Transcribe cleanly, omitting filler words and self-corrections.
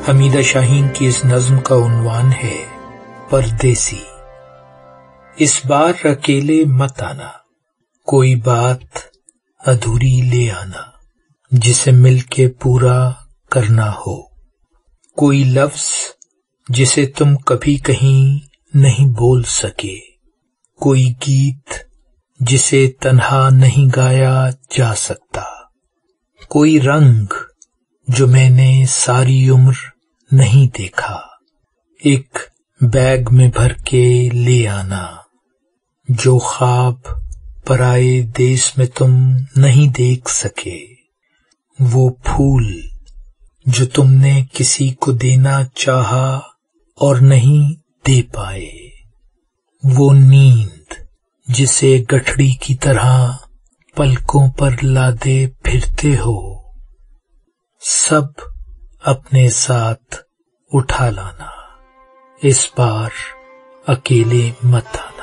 हमीदा शाहीन की इस नज्म का उन्वान है परदेसी। इस बार अकेले मत आना, कोई बात अधूरी ले आना, जिसे मिलके पूरा करना हो। कोई लफ्ज जिसे तुम कभी कहीं नहीं बोल सके, कोई गीत जिसे तन्हा नहीं गाया जा सकता, कोई रंग जो मैंने सारी उम्र नहीं देखा, एक बैग में भर के ले आना, जो ख्वाब पराए देश में तुम नहीं देख सके, वो फूल जो तुमने किसी को देना चाहा और नहीं दे पाए, वो नींद जिसे गठड़ी की तरह पलकों पर लादे फिरते हो, सब अपने साथ उठा लाना, इस बार अकेले मत आना।